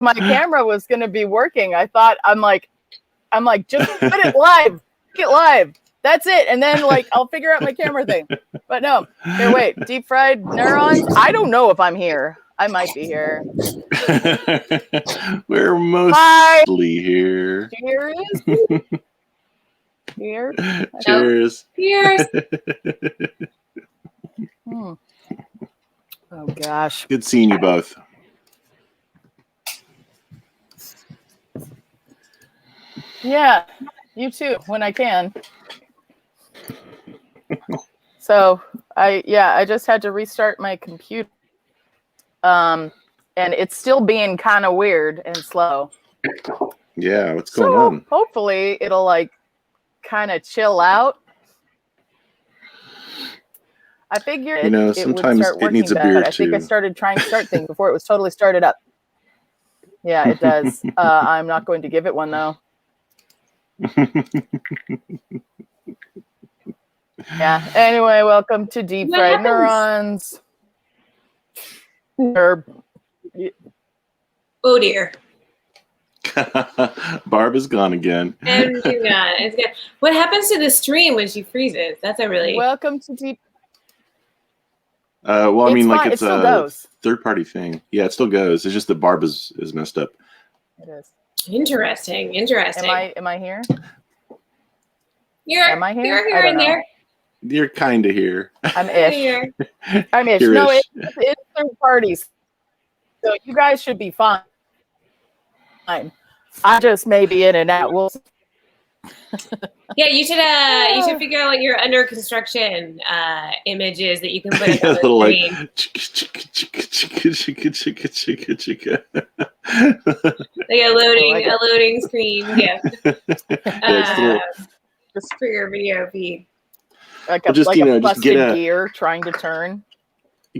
my camera was going to be working. I'm like, just put it live. Get live. That's it. And then like, I'll figure out my camera thing. But no, here, wait, deep fried neurons. I don't know if I'm here. I might be here. We're mostly here. Cheers. Cheers. Cheers. Cheers. Oh gosh. Good seeing you both. Yeah, you too, when I can. So I just had to restart my computer. And it's still being kind of weird and slow. Yeah, what's going on? Hopefully it'll like kind of chill out. I figured sometimes it would start working needs a better. beer I think I too. started trying to start things before it was totally started up. Yeah, it does. I'm not going to give it one though. Yeah. Anyway, welcome to Deep Fried Neurons. Oh dear. Barb is gone again. And she's gone. It's good. What happens to the stream when she freezes? That's a really welcome to Deep. Well, I mean, like it's a third-party thing. Yeah, it still goes. It's just that Barb is messed up. It is. Interesting. Am I here? Am I here? You're here and there. You're kind of here. I'm ish. I'm ish. No, it's third parties. So you guys should be fine. I just may be in and out. We'll Yeah, you should figure out what your under construction image is that you can put up on the screen. Like a loading screen gift. Just for your video feed. Like a busted gear trying to turn.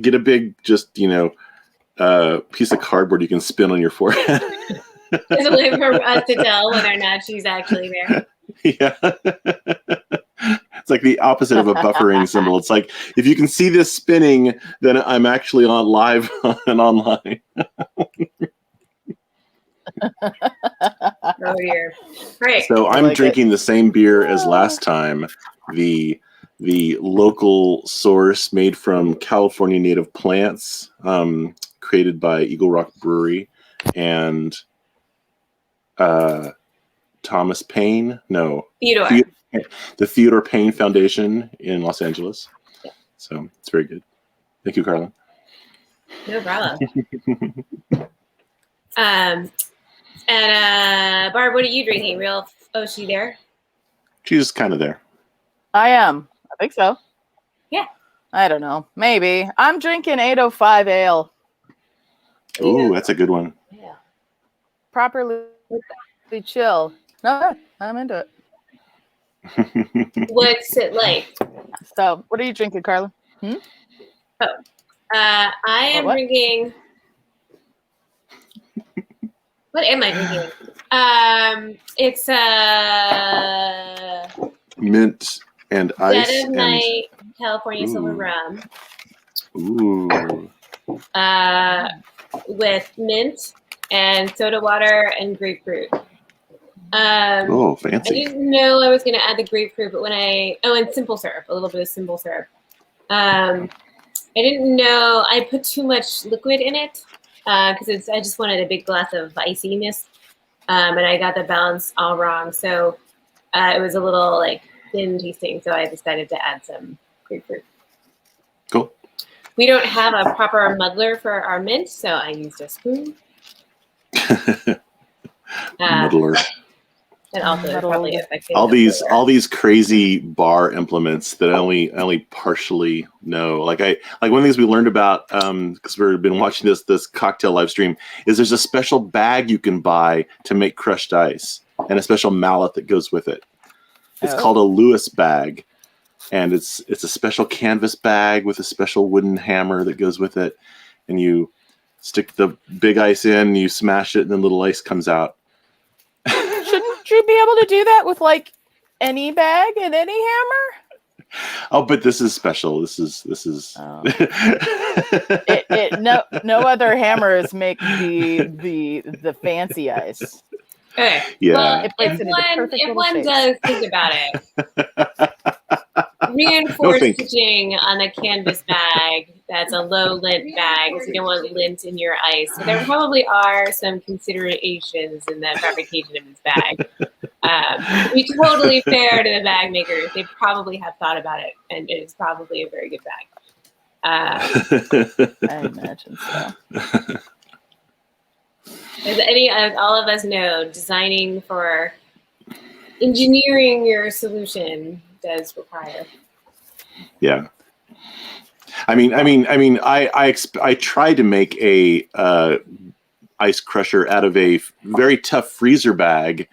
Get a big piece of cardboard you can spin on your forehead. There's a way for us to tell whether or not she's actually there. Yeah. It's like the opposite of a buffering symbol. It's like, if you can see this spinning, then I'm actually on live and online. Oh dear. Great. So I'm drinking the same beer as last time. The local source made from California native plants, created by Eagle Rock Brewery and Thomas Paine. No. Theodore. The Theodore Paine Foundation in Los Angeles. Yeah. So it's very good. Thank you, Carla. No problem. And Barb, what are you drinking? Oh, is she there? She's kind of there. I am. I think so. Yeah. I don't know. Maybe. I'm drinking 805 ale. Ooh, that's a good one. Yeah. Properly chill. No, I'm into it. What's it like? So, what are you drinking, Carla? I am drinking. What am I drinking? It's mint and ice. Dead of Night California Silver Rum. Ooh. With mint and soda water and grapefruit. Oh, fancy. I didn't know I was going to add the grapefruit, but and simple syrup, a little bit of simple syrup. I didn't know I put too much liquid in it because I just wanted a big glass of iciness, and I got the balance all wrong. So it was a little thin tasting, so I decided to add some grapefruit. Cool. We don't have a proper muddler for our mint, so I used a spoon. Muddler. And also probably affected all these crazy bar implements that I only partially know. Like one of the things we learned about because we've been watching this cocktail live stream is there's a special bag you can buy to make crushed ice and a special mallet that goes with it. It's called a Lewis bag, and it's a special canvas bag with a special wooden hammer that goes with it, and you stick the big ice in, you smash it, and then little ice comes out. Shouldn't you be able to do that with any bag and any hammer? Oh, but this is special. This is. Oh. No other hammers make the fancy ice. Okay. Yeah. Well, It plays if it into perfect one little shapes. does think about it, reinforced stitching on a canvas bag that's a low lint bag, because you don't want lint in your ice. So there probably are some considerations in the fabrication of this bag. To be totally fair to the bag makers, they probably have thought about it, and it is probably a very good bag. I imagine so. As all of us know, designing for engineering your solution does require. Yeah. I tried to make a ice crusher out of a very tough freezer bag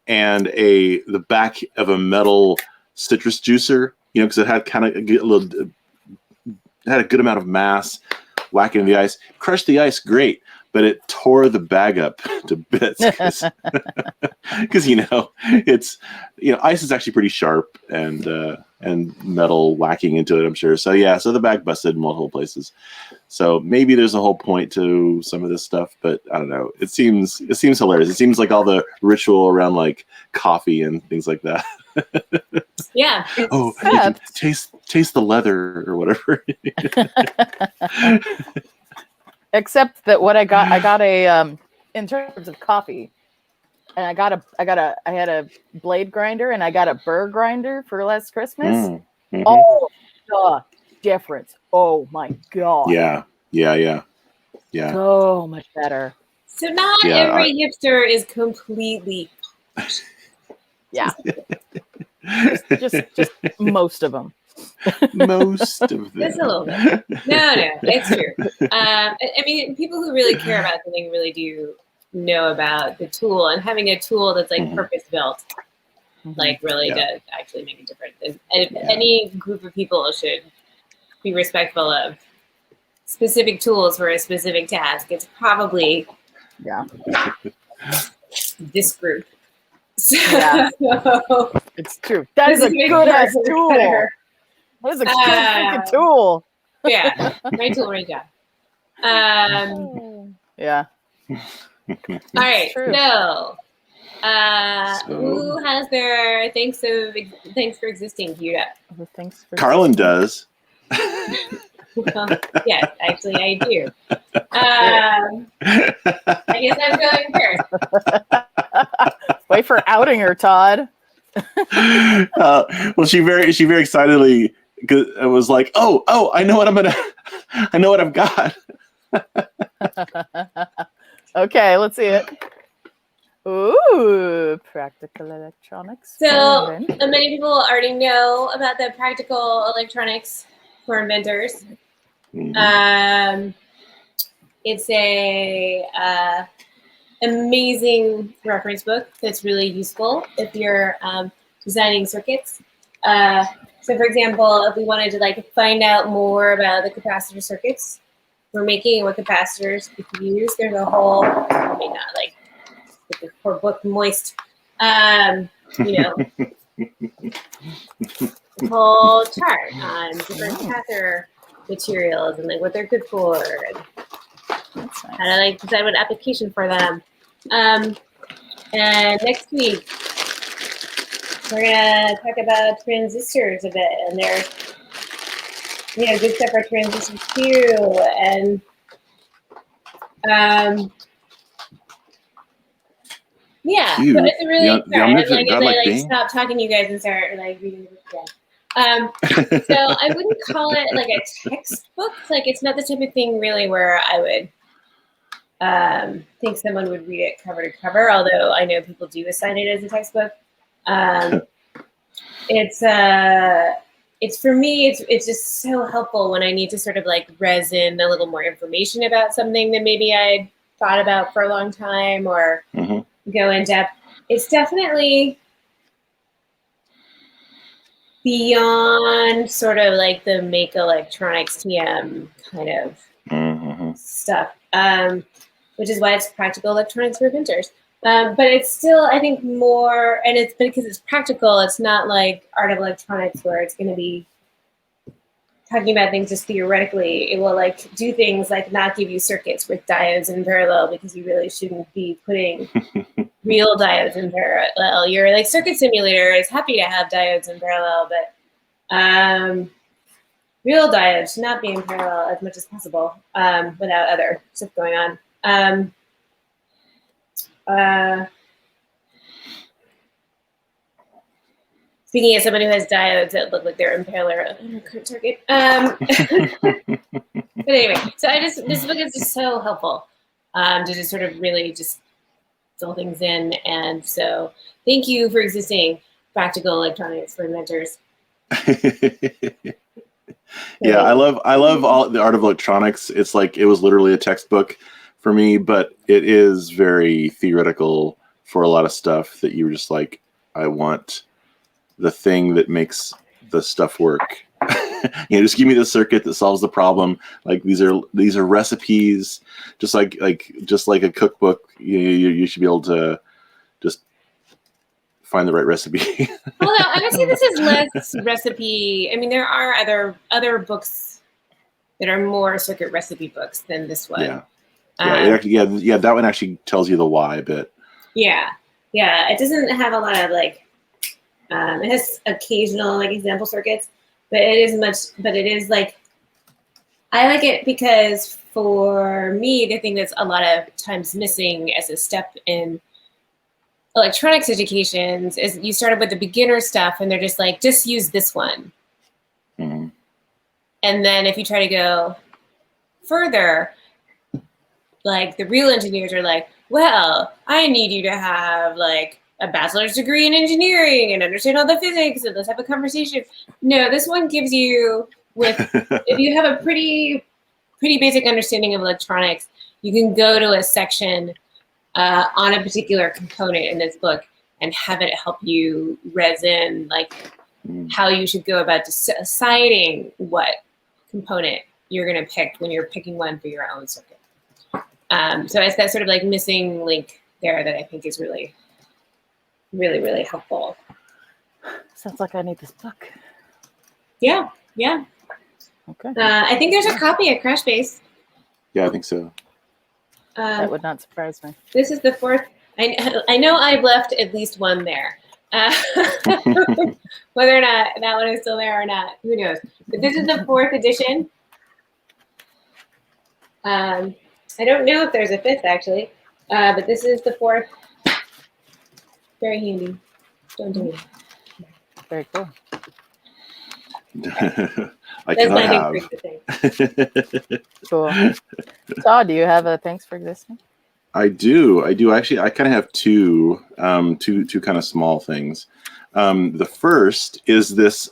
and the back of a metal citrus juicer, because it had had a good amount of mass. Whack it in the ice, crush the ice, great, but it tore the bag up to bits because it's ice is actually pretty sharp and metal whacking into it, I'm sure. So yeah, so the bag busted in multiple places. So maybe there's a whole point to some of this stuff, but I don't know. It seems hilarious. It seems like all the ritual around like coffee and things like that. Yeah. Oh, you can taste the leather or whatever. Except that what I got a in terms of coffee, and I had a blade grinder and I got a burr grinder for last Christmas. Mm-hmm. Oh, the difference! Oh my god! Yeah. So much better. So not every hipster is completely. Yeah. just most of them. Most of them. Just a little bit. No, it's true. I mean, people who really care about something really do know about the tool, and having a tool that's like purpose built, really does actually make a difference. And any group of people should be respectful of specific tools for a specific task. It's probably this group. So, it's true. That is a good ass tool. That is a good freaking tool. Yeah, right tool, right job. Yeah. All right. So, who has their thanks for existing queued up? Carlin does. Well, yes, actually, I do. I guess I'm going first. Wait for outing her, Todd. Well, she very excitedly was like, "Oh, I know what I've got." Okay, let's see it. Ooh, practical electronics. So many people already know about the practical electronics for inventors. Mm-hmm. It's a amazing reference book that's really useful if you're designing circuits. So for example, if we wanted to find out more about the capacitor circuits we're making and what capacitors we could use, there's a whole, I mean, not like the poor book moist, whole chart on different capacitor materials and what they're good for, and how to decide what application for them. And next week we're gonna talk about transistors a bit, and they're good stuff for transistors too. And so it's a really sorry. I stop talking to you guys and start reading the book again. So I wouldn't call it a textbook. It's not the type of thing really where I would think someone would read it cover to cover, although I know people do assign it as a textbook. It's for me, it's just so helpful when I need to sort of resin a little more information about something that maybe I'd thought about for a long time, or go in depth. It's definitely beyond sort of the make electronics TM kind of stuff, which is why it's practical electronics for inventors. But it's still, I think, more, and it's because it's practical. It's not like art of electronics where it's going to be talking about things just theoretically. It will like do things like not give you circuits with diodes in parallel because you really shouldn't be putting real diodes in parallel. Your like circuit simulator is happy to have diodes in parallel, but real diodes should not be in parallel as much as possible without other stuff going on. Speaking as someone who has diodes that look like they're in parallel in a current circuit. But anyway, so this book is just so helpful to just sort of really just fill things in. And so thank you for existing, Practical Electronics for Inventors. Yeah, I love all the art of electronics. It's like it was literally a textbook for me, but it is very theoretical for a lot of stuff that you were just like, I want the thing that makes the stuff work. Just give me the circuit that solves the problem. Like these are recipes, just like a cookbook. You should be able to just find the right recipe. Well, no, honestly, this is less recipe. I mean, there are other books that are more circuit recipe books than this one. Yeah. Yeah, that one actually tells you the why a bit. Yeah. It doesn't have a lot of like. It has occasional like example circuits, but it is like, I like it because for me, the thing that's a lot of times missing as a step in electronics educations is you started with the beginner stuff and they're just like, just use this one. Mm-hmm. And then if you try to go further, like the real engineers are like, well, I need you to have like a bachelor's degree in engineering and understand all the physics and let's have a conversation. No, this one gives you if you have a pretty basic understanding of electronics, you can go to a section on a particular component in this book and have it help you resin like how you should go about deciding what component you're going to pick when you're picking one for your own circuit. So it's that sort of like missing link there that I think is really, really, really helpful. Sounds like I need this book. Yeah. Okay. I think there's a copy at Crashbase. Yeah, I think so. That would not surprise me. This is the fourth. I know I've left at least one there. Whether or not that one is still there or not, who knows? But this is the fourth edition. I don't know if there's a fifth actually, but this is the fourth. Very handy. Don't do it. Very cool. I cannot have. Cool. Todd, do you have a thanks for existing? I do. Actually, I kind of have two kind of small things. The first is this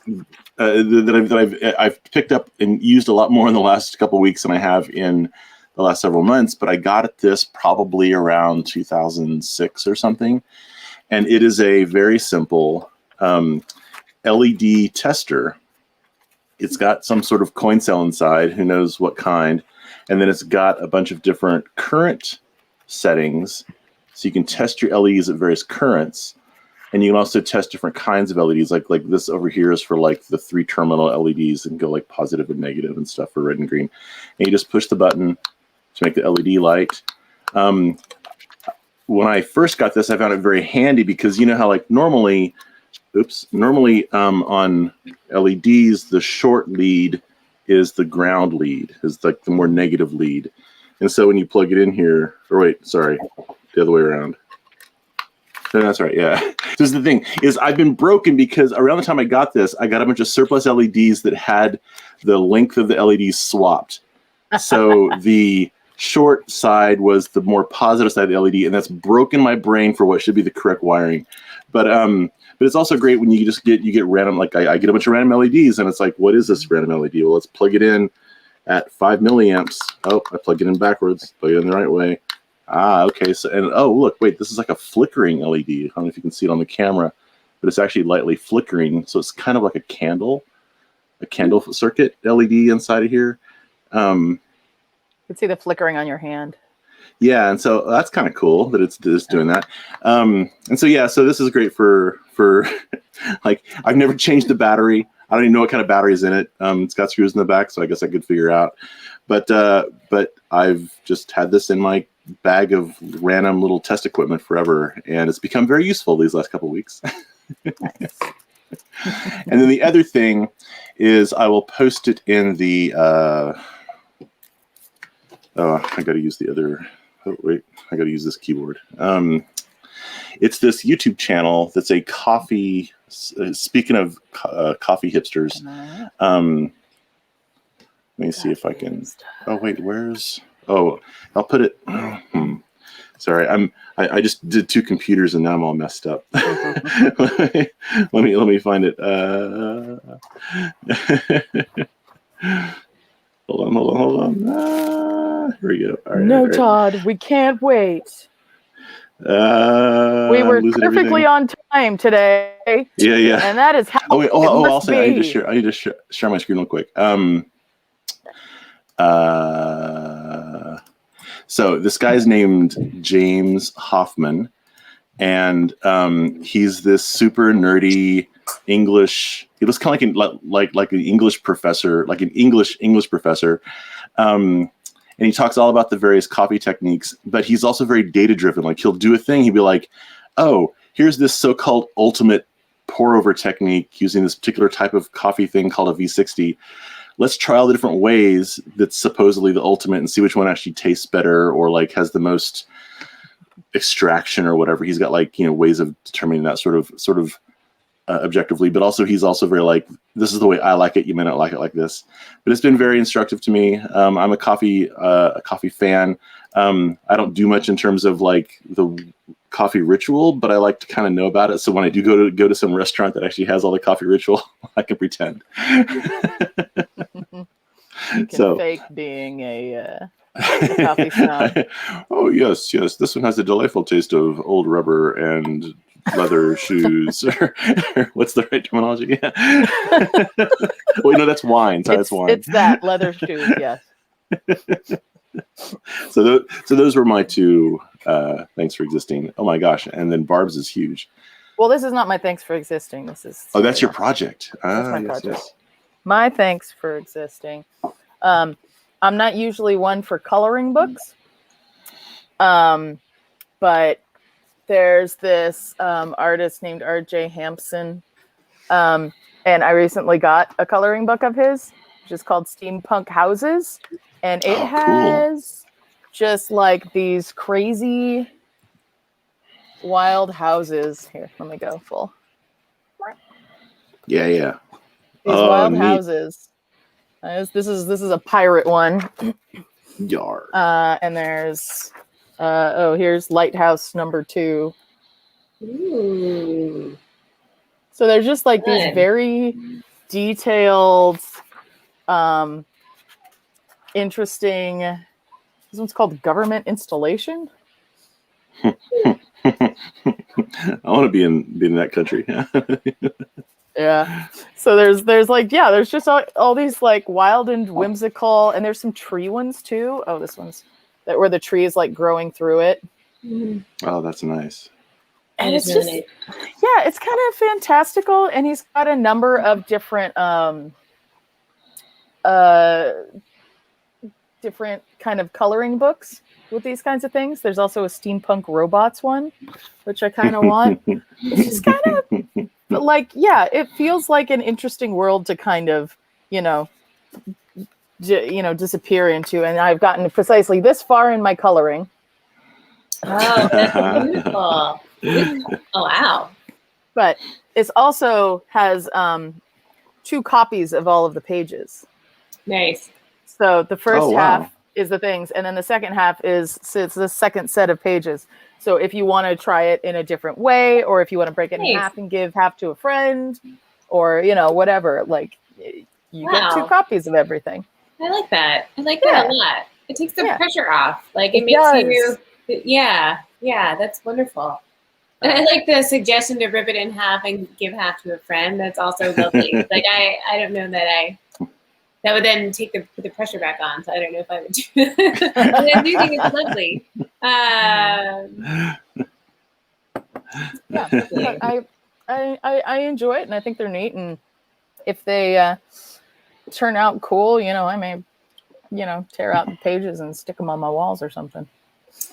that I've picked up and used a lot more in the last couple of weeks than I have in the last several months. But I got this probably around 2006 or something, and it is a very simple LED tester. It's got some sort of coin cell inside, who knows what kind, and then it's got a bunch of different current settings, so you can test your LEDs at various currents, and you can also test different kinds of LEDs. Like this over here is for like the 3-terminal LEDs and go like positive and negative and stuff for red and green. And you just push the button to make the LED light. When I first got this, I found it very handy because you know how like normally on LEDs, the short lead is the ground lead, is like the more negative lead. And so when you plug it in here, or wait, sorry, the other way around. No, that's right, yeah. This is the thing, is I've been broken because around the time I got this, I got a bunch of surplus LEDs that had the length of the LEDs swapped. So the short side was the more positive side of the LED, and that's broken my brain for what should be the correct wiring. But it's also great when you get random, like I get a bunch of random LEDs, and it's like, what is this random LED? Well, let's plug it in at 5 milliamps. Oh, I plugged it in backwards. Plug it in the right way. Ah, okay. So, and oh, look, wait, this is like a flickering LED. I don't know if you can see it on the camera, but it's actually lightly flickering. So it's kind of like a candle circuit LED inside of here. You can see the flickering on your hand. Yeah, and so that's kind of cool that it's doing that. And so yeah, so this is great for like I've never changed the battery. I don't even know what kind of battery is in it. It's got screws in the back, so I guess I could figure out. But I've just had this in my bag of random little test equipment forever, and it's become very useful these last couple of weeks. Nice. And then the other thing is I will post it in the. Oh, I got to use the other. Oh wait, I got to use this keyboard. It's this YouTube channel that's a coffee. Speaking of coffee hipsters, let me see if I can. Oh wait, where's? Oh, I'll put it. Sorry, I just did two computers and now I'm all messed up. let me find it. Hold on. Here we go. All right, No, all right. Todd, we can't wait. We were perfectly on time today. Yeah. And that is how it must be. I need to share my screen real quick. So this guy's named James Hoffman, and he's this super nerdy English. He looks kind of like an English professor, like an English professor. And he talks all about the various coffee techniques, but he's also very data driven. Like he'll do a thing, he'll be like, "Oh, here's this so-called ultimate pour over technique using this particular type of coffee thing called a V60. Let's try all the different ways that's supposedly the ultimate and see which one actually tastes better or like has the most extraction or whatever." He's got like, ways of determining that sort of objectively, but also he's also very like, this is the way I like it. You may not like it like this, but it's been very instructive to me. I'm a coffee fan. I don't do much in terms of like the coffee ritual, but I like to kind of know about it. So when I do go to some restaurant that actually has all the coffee ritual, I can pretend. You can fake being a coffee snob. Oh yes. This one has a delightful taste of old rubber and leather shoes. What's the right terminology? Wait, no, that's wine. Sorry, that's wine. It's that leather shoes. Yes. So those were my two thanks for existing. Oh my gosh, and then Barb's is huge. Well, this is not my thanks for existing. This is that's your project. That's my project. Yes. My thanks for existing. I'm not usually one for coloring books, but there's this artist named R.J. Hampson, and I recently got a coloring book of his, which is called Steampunk Houses, and it has just like these crazy wild houses. Here, let me go full. Yeah. These wild houses. This is a pirate one. Yar. And there's here's Lighthouse number 2. Ooh. So they're just like these very detailed, interesting. This one's called Government Installation. I want to be in that country. Yeah. So there's like, there's just all these like wild and whimsical, and there's some tree ones too. Oh, this one's where the tree is like growing through it. Oh, that's nice. And it's just, it's kind of fantastical. And he's got a number of different different kind of coloring books with these kinds of things. There's also a steampunk robots one, which I kind of want. It's just kind of like, it feels like an interesting world to kind of, disappear into. And I've gotten precisely this far in my coloring. Oh, that's beautiful. Oh, wow. But it also has 2 copies of all of the pages. Nice. So the first half is the things, and then the second half is it's the second set of pages. So if you want to try it in a different way, or if you want to break it in half and give half to a friend, or whatever, like you get 2 copies of everything. I like that. I like that a lot. It takes the pressure off. Like it makes you. Yeah, that's wonderful. And I like the suggestion to rip it in half and give half to a friend. That's also lovely. Like I don't know that That would then put the pressure back on. So I don't know if I would do that. But I do think it's lovely. Yeah, I enjoy it, and I think they're neat. And if they turn out cool, I may, tear out the pages and stick them on my walls or something.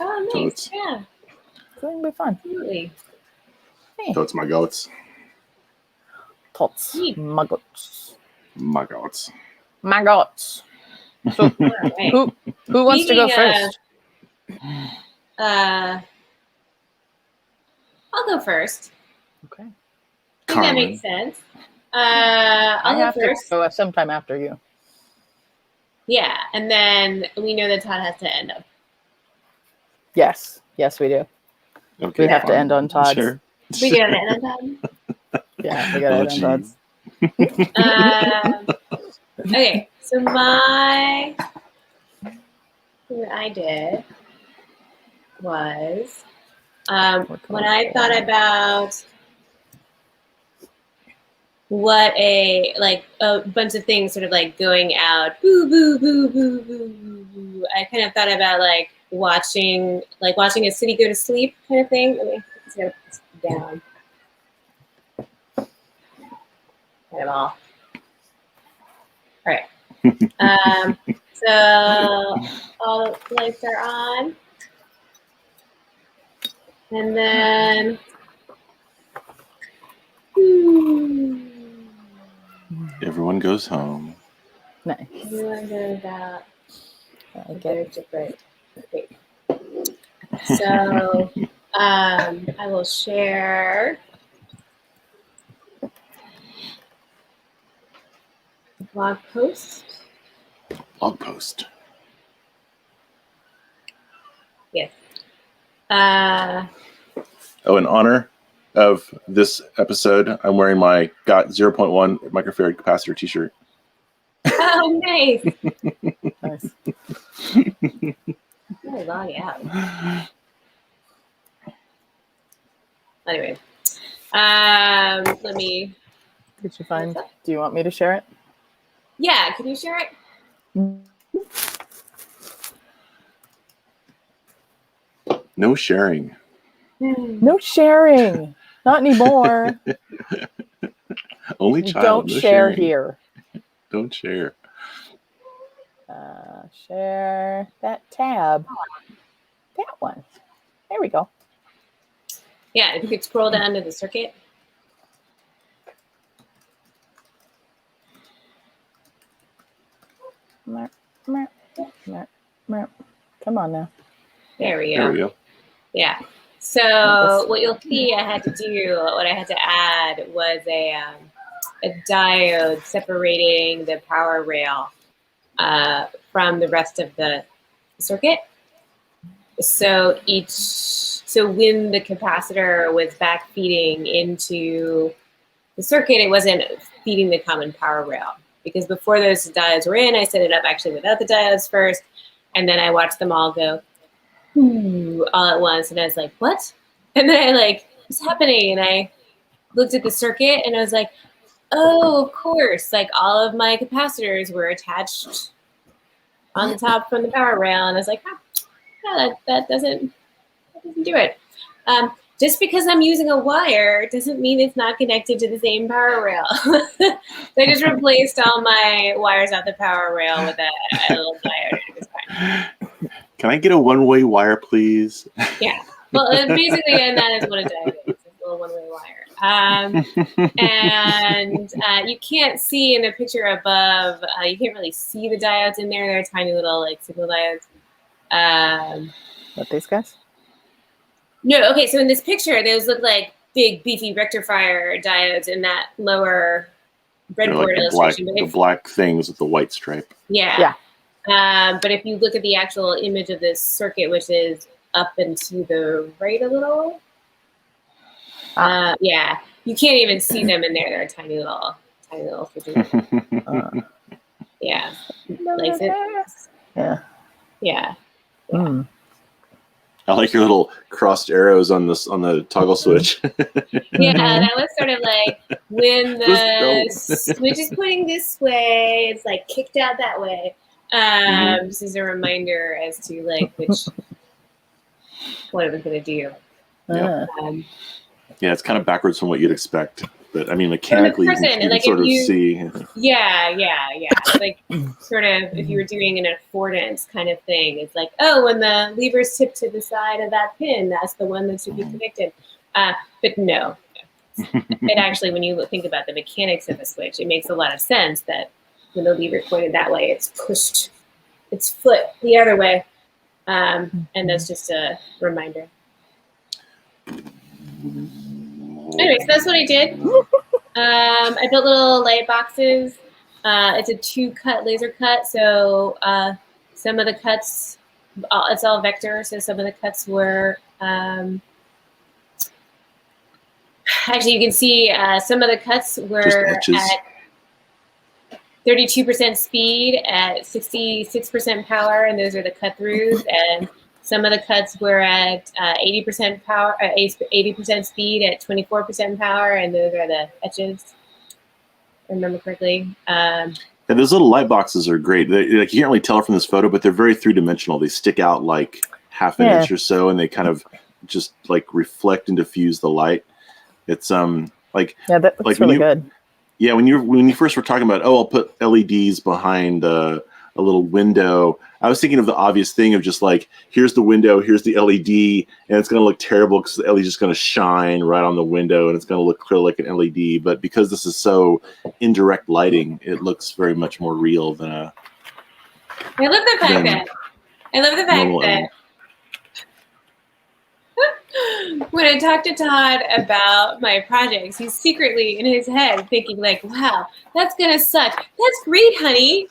Oh, nice. Totes. Yeah. So it'll be fun. Absolutely. Hey. Totes my goats. Tots. Neat. My goats. My goats. My goats. So All right. who wants to go Speaking first? I'll go first. Okay. I think Carmen. that makes sense. I'll I go have first. to go sometime after you. Yeah, and then we know that Todd has to end up. Yes, we do. Okay, We have to fine. end on Todd's. Sure. We got to end on Yeah, we gotta end on Todd's. Okay, so what I did was when I thought about what a bunch of things sort of like going out, boo, boo, boo, boo, boo, boo, boo. I kind of thought about watching a city go to sleep kind of thing. Let me just put this down. Kind of all. All right. So all the lights are on. And then Everyone goes home. Nice. everyone goes out. I get it. Different. Okay. So I will share a blog post. Blog post. Yes. Oh, in honor of this episode, I'm wearing my Got 0.1 microfarad capacitor t-shirt. Oh, nice. Nice. Oh, log out. Anyway, let me. Did you find? Do you want me to share it? Yeah, can you share it? No sharing. No sharing. Not anymore. Only We child. don't No share sharing. here. Don't share. Share that tab. That one. There we go. Yeah, if you could scroll down to the circuit. Come on now. There we go. There we go. Yeah. So what you'll see I had to do, what I had to add was a diode separating the power rail from the rest of the circuit. So when the capacitor was back feeding into the circuit, it wasn't feeding the common power rail. Because before those diodes were in, I set it up actually without the diodes first, and then I watched them all go all at once, and I was like, what? And then what's happening? And I looked at the circuit, and I was like, oh, of course, all of my capacitors were attached on the top from the power rail, and I was like, that doesn't do it. Just because I'm using a wire doesn't mean it's not connected to the same power rail. So I just replaced all my wires out the power rail with a little diode, and it was fine. Can I get a one-way wire, please? Yeah. Well, basically, and that is what a diode is. It's a little one-way wire. And you can't see in the picture above, you can't really see the diodes in there. They're tiny little signal diodes. What, these guys? No, okay, so in this picture, those look like big, beefy rectifier diodes in that lower breadboard illustration. The black things with the white stripe. Yeah. But if you look at the actual image of this circuit, which is up and to the right a little, yeah, you can't even see them in there. They're tiny little switches. Yeah. Yeah. Yeah. Mm. I like your little crossed arrows on the toggle switch. Yeah, that was sort of like when the switch is pointing this way, it's like kicked out that way. This is a reminder as to like what it was going to do. Yeah. Yeah, it's kind of backwards from what you'd expect. But I mean, mechanically, you can like sort of see. Yeah. Like sort of if you were doing an affordance kind of thing, it's like, oh, when the lever's tipped to the side of that pin, that's the one that should be connected. But no. It actually, when you think about the mechanics of a switch, it makes a lot of sense that when the lever pointed that way, it's pushed its foot the other way. And that's just a reminder. Anyway, so that's what I did. I built little light boxes. It's a 2-cut laser cut, so some of the cuts, it's all vector, so some of the cuts were, actually you can see some of the cuts were at 32% speed at 66% power, and those are the cut throughs, and some of the cuts were at 80% power, 80% speed at 24% power, and those are the etches, if I remember correctly. And those little light boxes are great. Like, you can't really tell from this photo, but they're very 3-dimensional. They stick out like half an inch or so, and they kind of just like reflect and diffuse the light. It's like that's like really good. Yeah, when you first were talking about, I'll put LEDs behind a little window, I was thinking of the obvious thing of just like, here's the window, here's the LED, and it's going to look terrible because the LED is just going to shine right on the window and it's going to look clear like an LED. But because this is so indirect lighting, it looks very much more real than a. I love the fact that when I talked to Todd about my projects, he's secretly in his head thinking like, wow, that's going to suck. That's great, honey.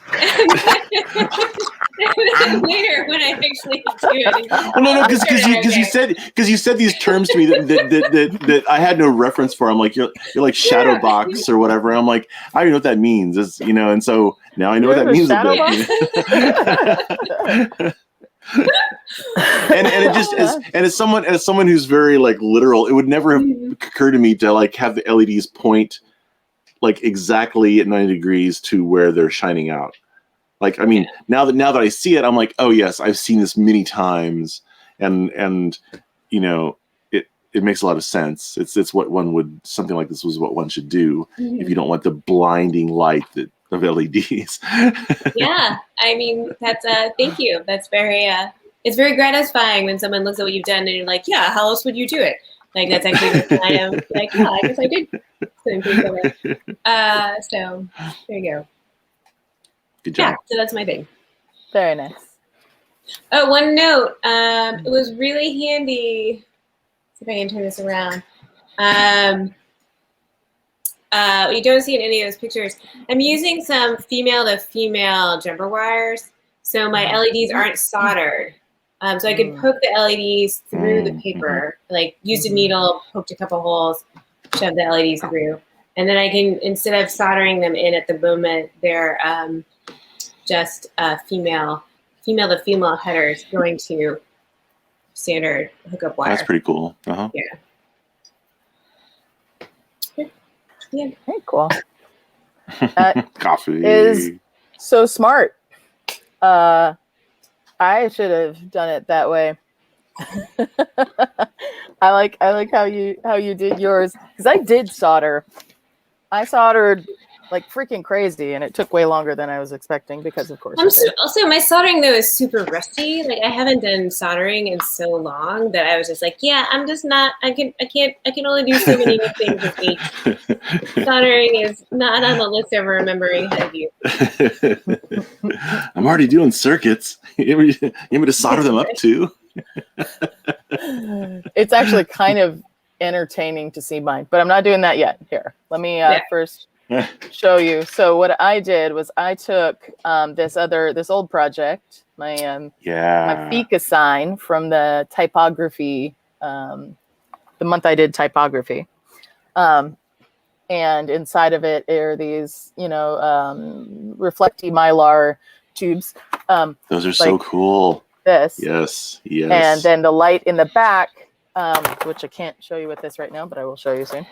And then later when I actually do it. Well, no, because you said these terms to me that I had no reference for. I'm like, you're like shadow box or whatever. I'm like, I don't even know what that means. It's, and so now I know what that means a bit. and it just is, and as someone who's very like literal, it would never have occurred to me to like have the LEDs point like exactly at 90 degrees to where they're shining out. Like, I mean, now that I see it, I'm like, oh yes, I've seen this many times, and it makes a lot of sense. It's what something like this was what one should do if you don't want the blinding light of LEDs. Yeah, I mean, that's thank you. That's very it's very gratifying when someone looks at what you've done and you're like, yeah, how else would you do it? Like, that's actually what I am like, yeah, I guess I did. So there you go. Good job. Yeah, so that's my thing. Very nice. Oh, one note. It was really handy. See if I can turn this around. You don't see in any of those pictures. I'm using some female-to-female jumper wires, so my LEDs aren't soldered. So I could poke the LEDs through the paper, like used a needle, poked a couple holes, shoved the LEDs through, and then I can, instead of soldering them in at the moment, they're just female-to-female headers going to standard hookup wire. That's pretty cool. Uh-huh. Yeah. Yeah. Very cool. That Coffee is so smart. I should have done it that way. I like how you did yours, because I did solder. I soldered like freaking crazy, and it took way longer than I was expecting because, of course. Also, my soldering though is super rusty. Like, I haven't done soldering in so long that I was just like, yeah, I'm just not. I can only do so many things this week. Soldering is not on the list of remembering how to do. I'm already doing circuits. You want me to solder them up too? It's actually kind of entertaining to see mine, but I'm not doing that yet. Here, let me first show you. So what I did was I took this old project, my Fika Sign from the typography, the month I did typography, and inside of it are these reflecty mylar tubes. Those are so cool. this. Yes. Yes. And then the light in the back, which I can't show you with this right now, but I will show you soon,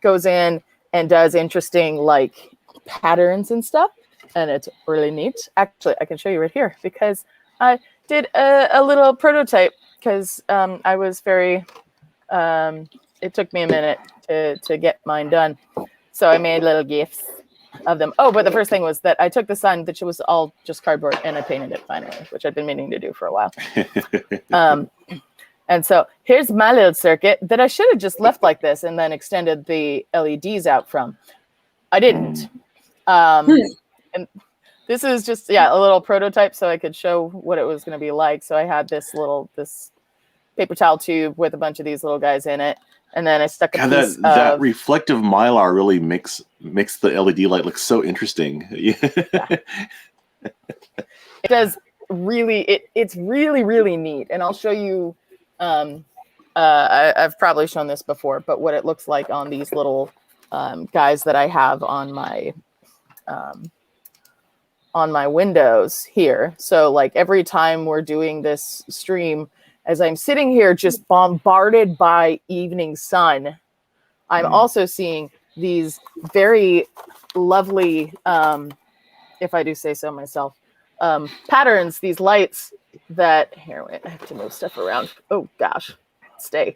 goes in and does interesting like patterns and stuff. And it's really neat. Actually, I can show you right here because I did a little prototype because I was very, it took me a minute to get mine done. So I made little gifts of them. Oh, but the first thing was that I took the sun, that it was all just cardboard, and I painted it finally, which I've been meaning to do for a while. And so here's my little circuit that I should have just left like this and then extended the LEDs out from. I didn't. And this is just, a little prototype so I could show what it was going to be like. So I had this paper towel tube with a bunch of these little guys in it. And then I stuck a piece that reflective mylar really makes the LED light look so interesting. It does really, it's really, really neat. And I'll show you, I've probably shown this before, but what it looks like on these little guys that I have on my windows here. So like every time we're doing this stream, as I'm sitting here just bombarded by evening sun, I'm also seeing these very lovely, if I do say so myself, patterns, these lights that, here, wait, I have to move stuff around. Oh gosh, stay.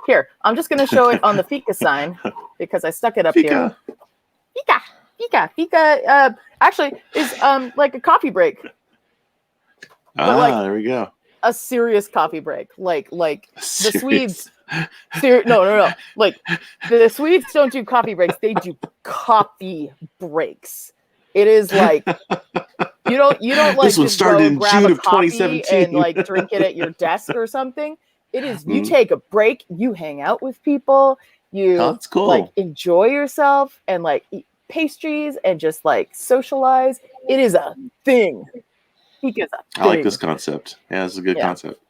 Here, I'm just gonna show it on the Fika sign because I stuck it up here. Fika actually is like a coffee break. There we go. A serious coffee break, like the Swedes. No. Like the Swedes don't do coffee breaks; they do coffee breaks. It is like you don't like this one just started go in grab June a of coffee 2017 and like drink it at your desk or something. It is you take a break, you hang out with people, you that's cool. like enjoy yourself and like eat pastries and just like socialize. It is a thing. I like this concept. Yeah, this is a good concept.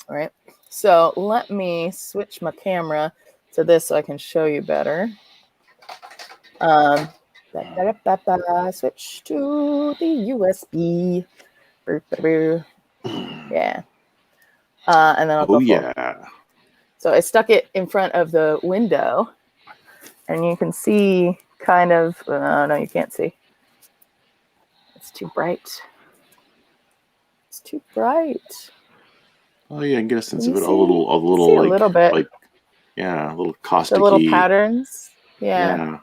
All right. So let me switch my camera to this so I can show you better. Switch to the USB. Yeah. And then I'll go full. So I stuck it in front of the window, and you can see kind of. No, you can't see. It's too bright. It's too bright. Oh yeah, I can get a sense of it. See? A little See like a little bit. Like a little caustic. The little patterns. Yeah.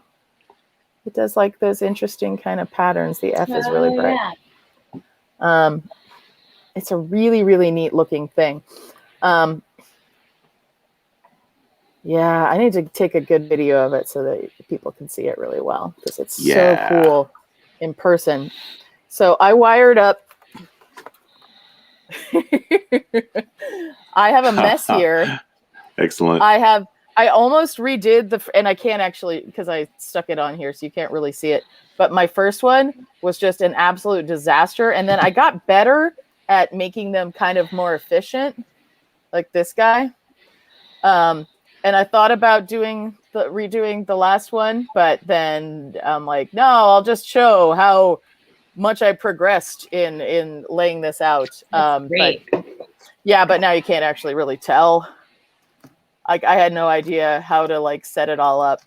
It does like those interesting kind of patterns. The F is really bright. Yeah. It's a really, really neat looking thing. Yeah, I need to take a good video of it so that people can see it really well because it's so cool in person. So I wired up. I have a mess here. Excellent. I almost redid and I can't actually because I stuck it on here, so you can't really see it. But my first one was just an absolute disaster. And then I got better at making them kind of more efficient, like this guy. And I thought about redoing the last one, but then I'm like, no, I'll just show how much I progressed in laying this out. Great. But now you can't actually really tell. I had no idea how to like set it all up.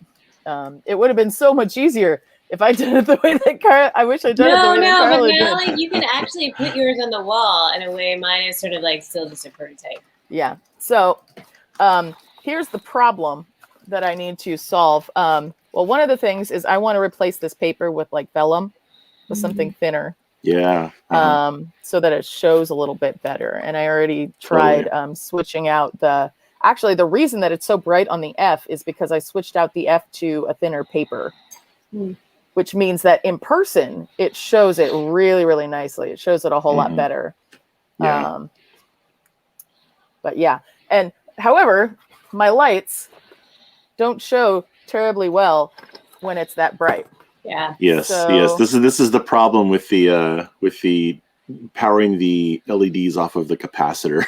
It would have been so much easier if I did it the way that Carla. I wish I did it the way that Carla but now did. like you can actually put yours on the wall in a way. Mine is sort of like still just a prototype. Yeah. So here's the problem that I need to solve. Well, one of the things is I want to replace this paper with like vellum, with something thinner. Yeah. So that it shows a little bit better. And I already tried switching out actually the reason that it's so bright on the F is because I switched out the F to a thinner paper, which means that in person, it shows it really, really nicely. It shows it a whole lot better. Yeah. But yeah. And however, my lights don't show terribly well when it's that bright. Yeah. Yes. Yes. This is the problem with the powering the LEDs off of the capacitor.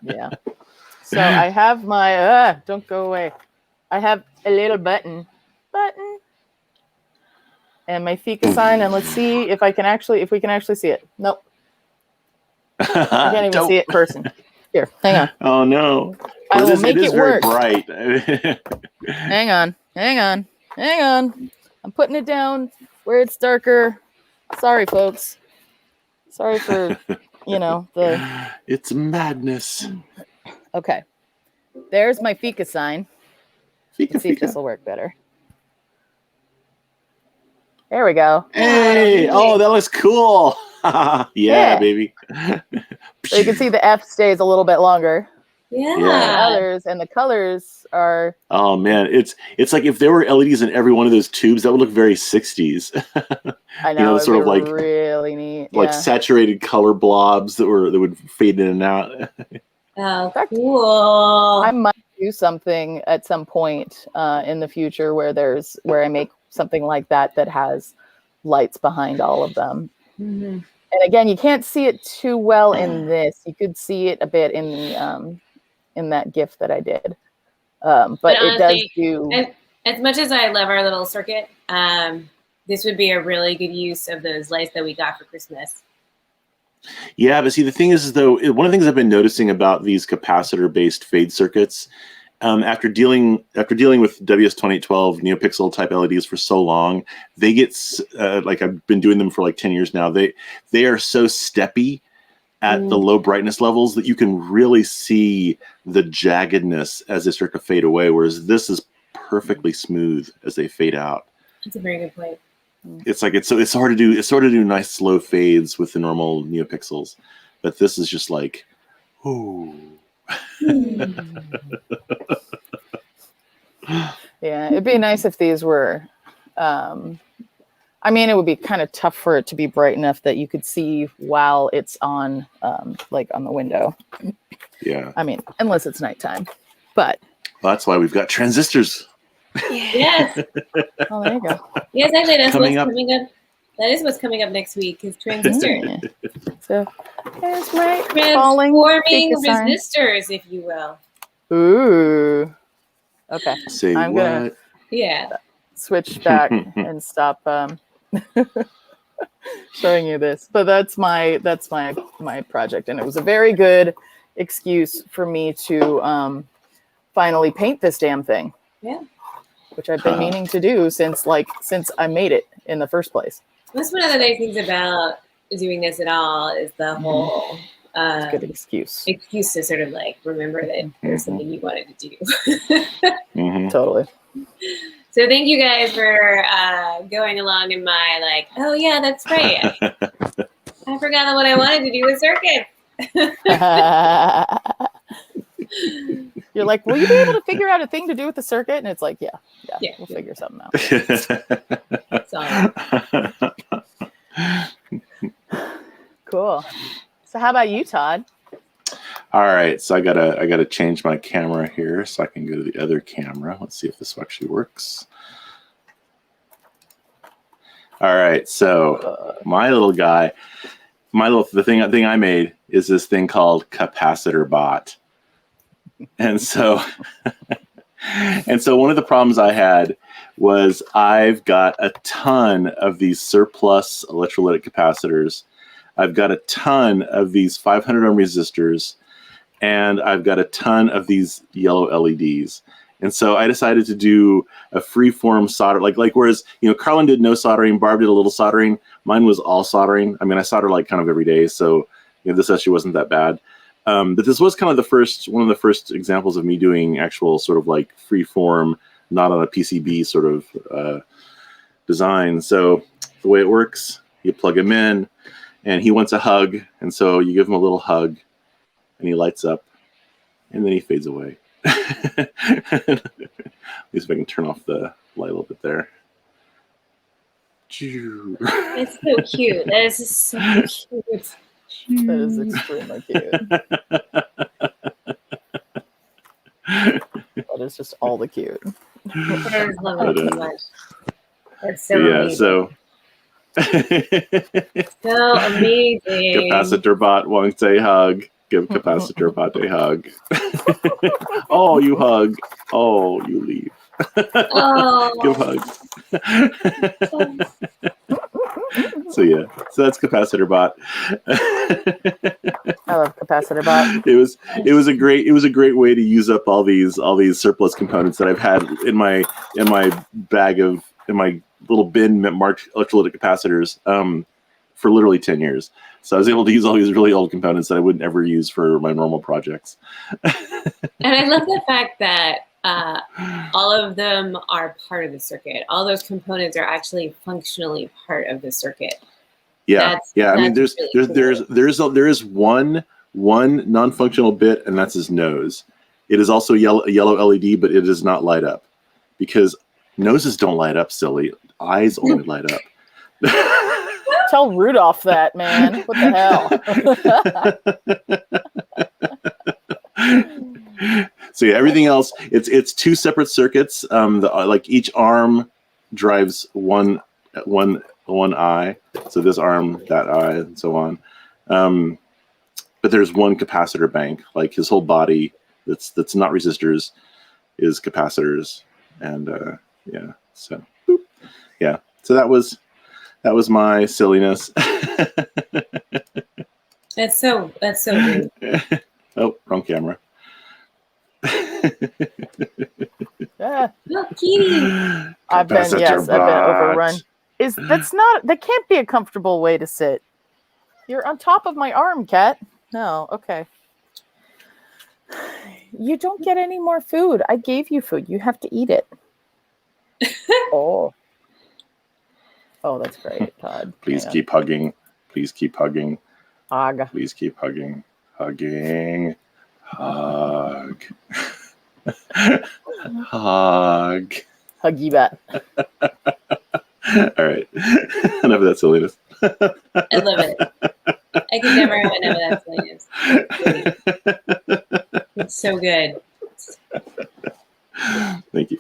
Yeah. So I have my don't go away. I have a little button, and my Fika sign, and let's see if we can actually see it. Nope. I can't even see it in person. Here, hang on. Oh no! I will It make is it very work. bright. Hang on. I'm putting it down where it's darker. Sorry, folks. Sorry for, the... It's madness. Okay. There's my Fika sign. Fika, Let's see if Fika. this will work better. There we go. Hey! Oh, that looks cool. Yeah, baby. So you can see the F stays a little bit longer. Yeah. And the colors are... Oh man, it's like if there were LEDs in every one of those tubes, that would look very 60s. I know, Sort of like really neat. like saturated color blobs that would fade in and out. Oh, cool. I might do something at some point in the future where I make something like that has lights behind all of them. Mm-hmm. And again, you can't see it too well in this. You could see it a bit in the in that GIF that I did. But it does do... As much as I love our little circuit, this would be a really good use of those lights that we got for Christmas. Yeah, but see, the thing is, though, one of the things I've been noticing about these capacitor-based fade circuits, after dealing with WS2812 NeoPixel type LEDs for so long, they get like I've been doing them for like 10 years now. They are so steppy at the low brightness levels that you can really see the jaggedness as they start to fade away. Whereas this is perfectly smooth as they fade out. That's a very good point. It's like it's hard to do. It's hard to do nice slow fades with the normal NeoPixels, but this is just like, ooh. Yeah, it'd be nice if these were... I mean, it would be kind of tough for it to be bright enough that you could see while it's on, like on the window. Yeah. I mean, unless it's nighttime. But well, that's why we've got transistors. Yes. Oh, there you go. Yes, actually, that's Coming what's up. coming up. That is what's coming up next week. Is transistor. So there's my falling transforming Fika sign. resistors, if you will. Ooh. Okay. Say I'm what? gonna Yeah. switch back and stop showing you this. But that's my project, and it was a very good excuse for me to finally paint this damn thing. Yeah. Which I've been meaning to do since I made it in the first place. That's one of the nice things about doing this at all is the whole It's a good excuse. Excuse to sort of like remember that there's something you wanted to do. Totally. So thank you guys for going along in my like, oh yeah, that's right. I forgot what I wanted to do with circuits. You're like, will you be able to figure out a thing to do with the circuit? And it's like, yeah, we'll figure something out. Cool. So how about you, Todd? All right, so I gotta change my camera here so I can go to the other camera. Let's see if this actually works. All right, so my little guy, the thing I made is this thing called Capacitor Bot. And so one of the problems I had was I've got a ton of these surplus electrolytic capacitors. I've got a ton of these 500 ohm resistors, and I've got a ton of these yellow LEDs. And so I decided to do a free-form solder, like whereas Carlin did no soldering, Barb did a little soldering. Mine was all soldering. I mean, I solder like kind of every day, so this actually wasn't that bad. But this was kind of one of the first examples of me doing actual sort of like free-form, not on a PCB sort of design. So the way it works, you plug him in, and he wants a hug, and so you give him a little hug, and he lights up, and then he fades away. At least if I can turn off the light a little bit there. It's so cute. That is just so cute. That is extremely cute. That is just all the cute. I just love it so much. That's so yeah, amazing. so amazing. Capacitor Bot wants a hug. Give Capacitor Bot a hug. Oh, you hug. Oh, you leave. Oh. Give hugs. So yeah, so that's Capacitor Bot. I love Capacitor Bot. It was a great way to use up all these surplus components that I've had in my bag of in my little bin marked electrolytic capacitors for literally 10 years. So I was able to use all these really old components that I wouldn't ever use for my normal projects. And I love the fact that all of them are part of the circuit. All those components are actually functionally part of the circuit. Yeah, I mean, there's really cool. there is one non-functional bit, and that's his nose. It is also a yellow LED, but it does not light up because noses don't light up. Silly eyes only light up. Tell Rudolph that, man. What the hell? So yeah, everything else it's two separate circuits. Like each arm drives one eye. So this arm, that eye, and so on. But there's one capacitor bank. Like his whole body that's not resistors is capacitors, and yeah. So boop. Yeah. So that was my silliness. That's so good. Oh, wrong camera. Yeah. Look, Kitty. I've been overrun. That can't be a comfortable way to sit. You're on top of my arm, Cat. No, okay. You don't get any more food. I gave you food. You have to eat it. Oh, that's great, Todd. Please keep hugging. Please keep hugging. Hug. Please keep hugging. Hugging. Hug. Hug. Huggy bat. All right. Enough of that silliness. I love it. I could never have enough of that silliness. It's so good. Thank you.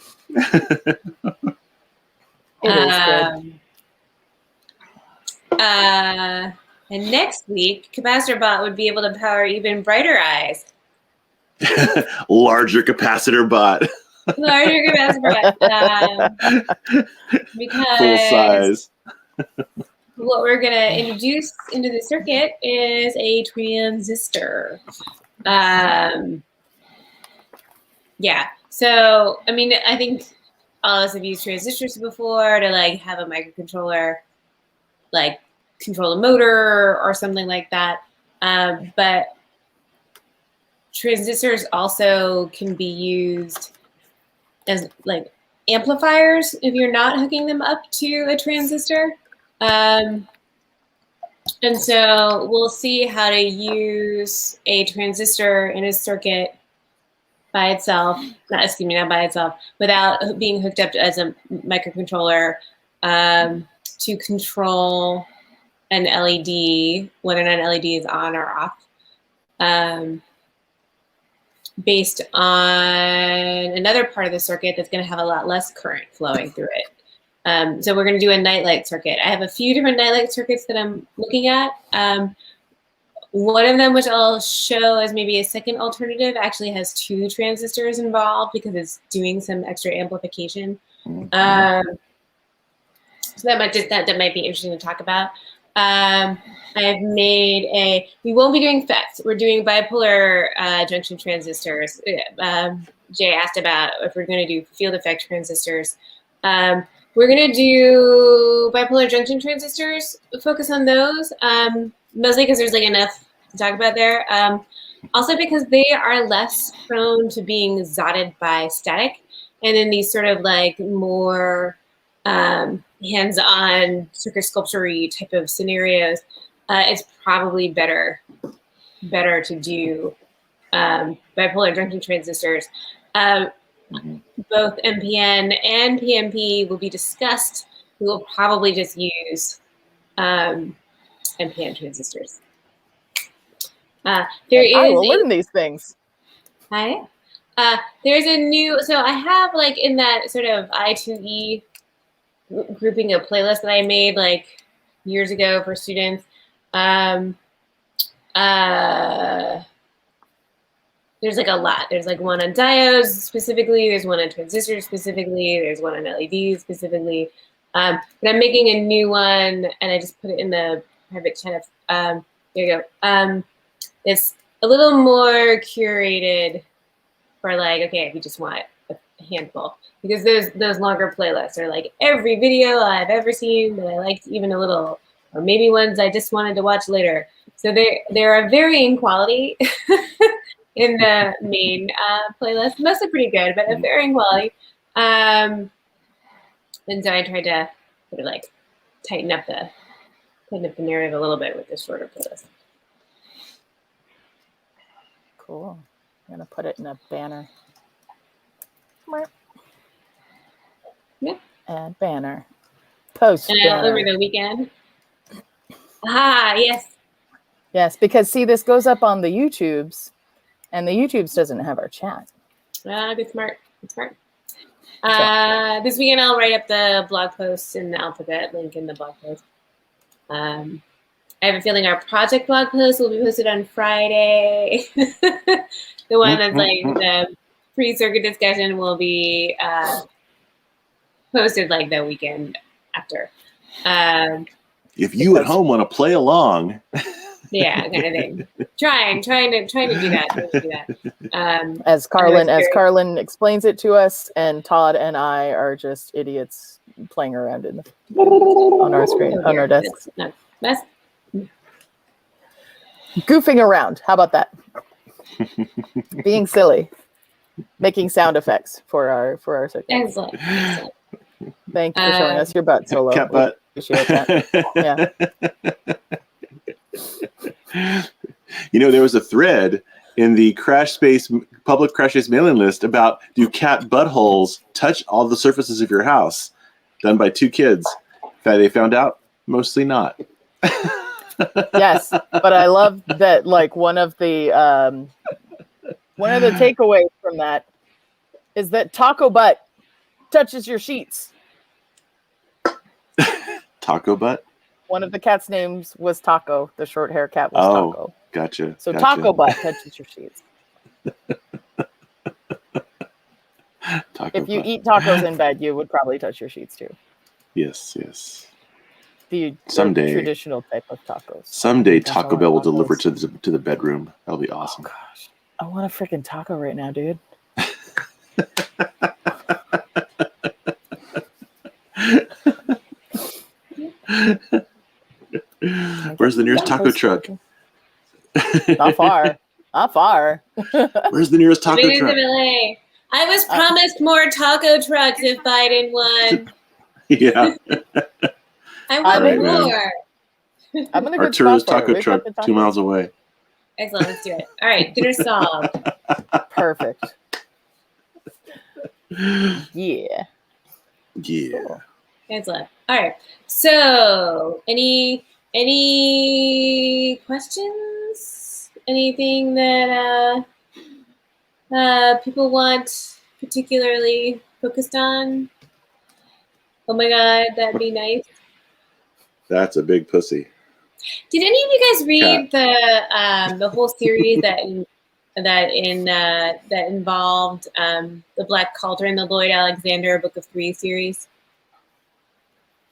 It is good. And next week, Capacitor Bot would be able to power even brighter eyes. Larger capacitor bot. Larger capacitor bot. Because full size. What we're going to introduce into the circuit is a transistor. Yeah. So, I mean, I think all of us have used transistors before to like have a microcontroller, like control a motor or something like that. But transistors also can be used as like amplifiers if you're not hooking them up to a transistor. And so we'll see how to use a transistor in a circuit by itself, not by itself, without being hooked up as a microcontroller to control an LED, whether or not an LED is on or off, based on another part of the circuit that's going to have a lot less current flowing through it. So we're going to do a nightlight circuit. I have a few different nightlight circuits that I'm looking at. One of them, which I'll show as maybe a second alternative, actually has 2 transistors involved because it's doing some extra amplification. So that might be interesting to talk about. I've made we won't be doing FETs. We're doing bipolar junction transistors. Jay asked about if we're going to do field effect transistors. We're going to do bipolar junction transistors, focus on those, mostly because there's like enough to talk about there. Also because they are less prone to being zotted by static. And in these sort of like more hands-on circuit sculpture-y type of scenarios, it's probably better to do bipolar junction transistors. Both MPN and PNP will be discussed. We will probably just use MPN transistors. I will learn these things. Hi. There's a new, so I have like in that sort of I2E grouping of playlists that I made like years ago for students. There's like a lot. There's like one on diodes specifically. There's one on transistors specifically. There's one on LEDs specifically. But I'm making a new one, and I just put it in the private chat. There you go. It's a little more curated for like, okay, if you just want a handful, because those longer playlists are like every video I've ever seen that I liked even a little, or maybe ones I just wanted to watch later. So they are varying quality in the main playlist. Mostly pretty good, but of varying quality. And so I tried to sort of like tighten up the narrative a little bit with this shorter playlist. Cool. I'm gonna put it in a banner. Yeah. Add banner. Post And banner. over the weekend. Ah, yes. Yes, because see, this goes up on the YouTubes, and the YouTubes doesn't have our chat. Good smart. Good smart. This weekend I'll write up the blog posts and I'll put that link in the blog post. I have a feeling our project blog post will be posted on Friday. The one that's like the pre-circuit discussion will be posted like the weekend after. If you at home want to play along. Yeah, kind of thing. Trying to do that. As Carlin explains it to us, and Todd and I are just idiots playing around on our screen, on our desks. That's Goofing around. How about that? Being silly. Making sound effects for our circuit. excellent. Thanks for showing us your butt, Solo. Cat butt. Appreciate that. Yeah. You know, there was a thread in the public crash space mailing list about, do cat buttholes touch all the surfaces of your house? Done by 2 kids. That they found out, mostly not. Yes, but I love that. Like one of the takeaways from that is that taco butt touches your sheets. Taco butt? One of the cat's names was Taco. The short hair cat was Taco. Gotcha. So taco butt touches your sheets. If you eat tacos in bed, you would probably touch your sheets too. Yes. The Someday. Traditional type of tacos. Someday Taco Bell will deliver to the bedroom. That'll be awesome. Oh, gosh. I want a freaking taco right now, dude. Where's the nearest taco truck? Not far. Where's the nearest taco truck? I was promised more taco trucks if Biden won. Yeah. I want more. I'm in a good Arturo's spot for it. taco truck 2 miles away. Excellent. Let's do it. All right. Dinner solved. Perfect. Yeah. Cool. Excellent. All right. So, any questions? Anything that people want particularly focused on? Oh my God, that'd be nice. That's a big pussy. Did any of you guys read the whole series that involved the Black Cauldron, the Lloyd Alexander Book of Three series?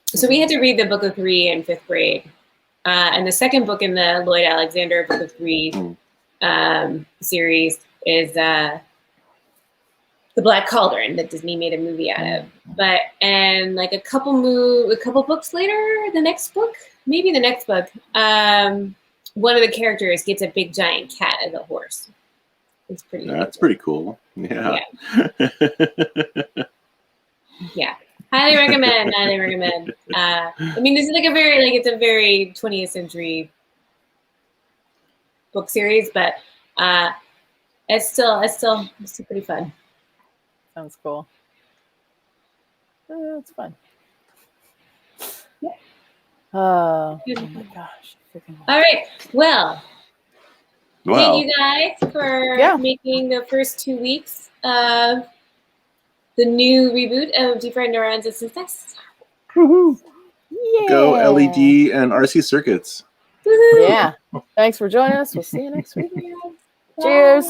So we had to read the Book of Three in 5th grade, and the second book in the Lloyd Alexander Book of Three series is the Black Cauldron that Disney made a movie out of. And like a couple books later, the next book, one of the characters gets a big giant cat as a horse. It's pretty. That's pretty cool. Yeah. Yeah. Highly recommend. I mean, this is like it's a very 20th century book series, but it's still pretty fun. Sounds cool. It's fun. Yeah. Oh my gosh. All right. Well, thank you guys for making the first 2 weeks of the new reboot of Fried Neurons and Synthesis. Woohoo! Yeah. Go LED and RC circuits. Woohoo! Yeah. Thanks for joining us. We'll see you next week. Cheers.